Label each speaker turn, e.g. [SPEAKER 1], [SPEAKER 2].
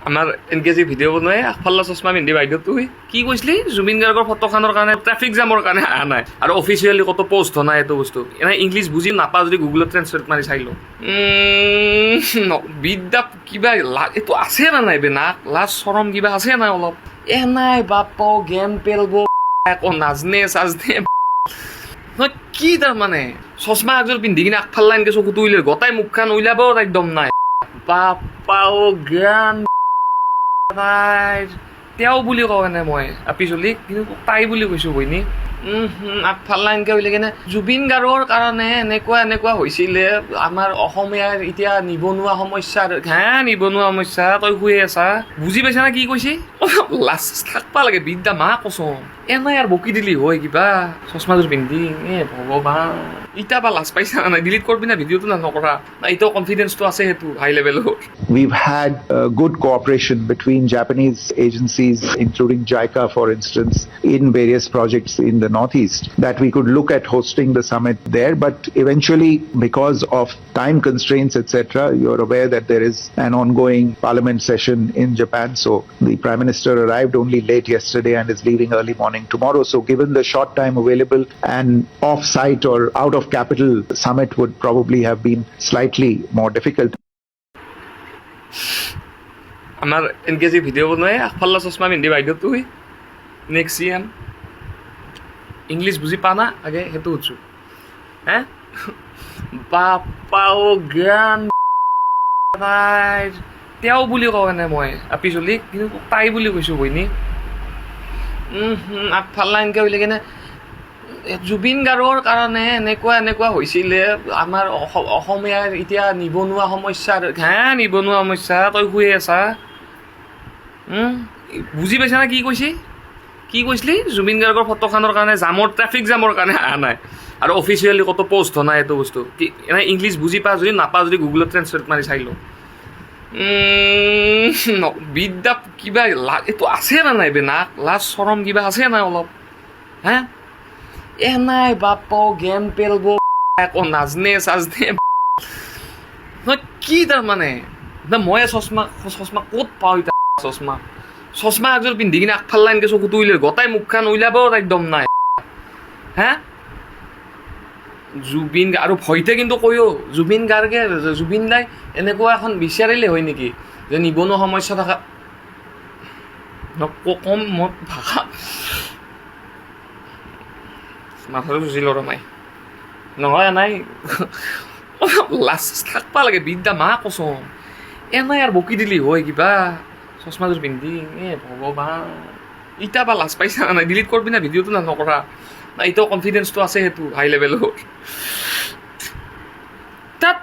[SPEAKER 1] আমাৰ এনেকৈ যে ভিডিঅ' বনাই আগফালে চশমা পিন্ধি বাইদেউ তুই কি কৈছিলি জুবিন গাৰ্গৰ ফটোখনৰ কাৰণে ট্ৰেফিক জামৰ কাৰণে অহা নাই আৰু অফিচিয়েলি ক'তো পোষ্ট হোৱা নাই এইটো বস্তু এনে ইংলিছ বুজি নাপাওঁ যদি গুগলত ট্ৰেন্সলেট মাৰি চাই লওঁ বিদ্যা কিবা এইটো আছে না নাই বে না লাজ চৰম কিবা আছে নাই অলপ নাই বাপ গেম পেলব আকৌ নাজনে চাজনে কি তাৰমানে চশমা একযোৰ পিন্ধি কিনে আগফালে এনেকৈ চকুটো উলিয়াই গোটাই মুখখন উলিয়াব একদম নাই বাপাও জ্ঞান তেওঁ বুলি কওঁ এনে মই পিছলি কিন্তু তাই বুলি কৈছোঁ বইনি আগফালে এনেকৈ উলিয়াই কিনে জুবিন গাৰ্গৰ কাৰণে এনেকুৱা হৈছিলে আমাৰ অসমীয়াৰ এতিয়া নিবনুৱা সমস্যা নিবনুৱা সমস্যা তই শুই আছা বুজি পাইছা না কি কৈছি লাজ থাকবা লাগে বিদ্যা মা কচোন এনাই আৰু বকি দিলি হয় কিবা চশমাযোৰ পিন্ধি ভগৱান ইটা বা লাজ পাইছা নাই ডিলিট কৰবি না ভিডিঅ'টো নকৰা না এতিয়াও কনফিডেন্সটো আছে সেইটো হাই লেভেলৰ
[SPEAKER 2] We've had good cooperation between Japanese agencies, including JICA, for instance, in various projects in the Northeast, that we could look at hosting the summit there. But eventually, because of time constraints, etc., you're aware that there is an ongoing parliament session in Japan. So the Prime Minister arrived only late yesterday and is leaving early morning tomorrow. So given the short time available, an off-site or out-of-capital summit would probably have been slightly more difficult.
[SPEAKER 1] আমাৰ এনেকৈ যে video' বনাই আগফালে চশমা পিন্ধি বাইদেউ তুই next ইয়ান English বুজি পা না আগে সেইটো সুধছোঁ বাপাও জ্ঞান তেওঁ বুলি কওঁ এনে মই পিছলি কিন্তু তাই বুলি কৈছোঁ বইনি আগফালে এনেকৈ উলিয়াই কিনে জুবিন গাৰ্গৰ কাৰণে এনেকুৱা হৈছিলে আমাৰ অসমীয়াৰ এতিয়া নিবনুৱা সমস্যা নিবনুৱা সমস্যা তই শুই আছা বুজি পাইছা না কি কৈছিলি জুবিন গাৰ্গৰ ফটোখনৰ কাৰণে ট্ৰেফিক জামৰ কাৰণে অহা নাই আৰু অফিচিয়েলি ক'তো পোষ্ট হোৱা নাই এইটো বস্তু এনে ইংলিছ বুজি পা যদি নাপাওঁ যদি গুগলত ট্ৰেন্সলেট মাৰি চাই লওঁ বিদ্যা কিবা এইটো আছে না নাই বে না লাজ চৰম কিবা আছে নাই অলপ নাই বাপ গেম পেলব আকৌ নাজনে চাজনে কি তাৰমানে মই চশমা ক'ত পাওঁ এতিয়া চশমা একযোৰ পিন্ধি কিনে আগফালে এনেকৈ চকুটো উলিয়াই গোটাই মুখখন উলিয়াব একদম নাই জুবিন আৰু ভয়তে কিন্তু কৈও জুবিন দাই এনেকুৱা এখন বিচাৰিলে হয় নেকি যে নিবনুৱা সমস্যা থকা কম মই ভাষা মাথাটো চুচি লৰমাই নহয় নাই লাজ থাকবা লাগে বিদ্যা মা কচোন এনাই আৰু বকি দিলি হয় কিবা চশমাযোৰ পিন্ধি ভগৱান ইটা বা লাজ পাইছা নাই ডিলিট কৰবি না ভিডিঅ'টো নকৰা না এতিয়াও কনফিডেন্সটো আছে সেইটো হাই লেভেলৰ তাত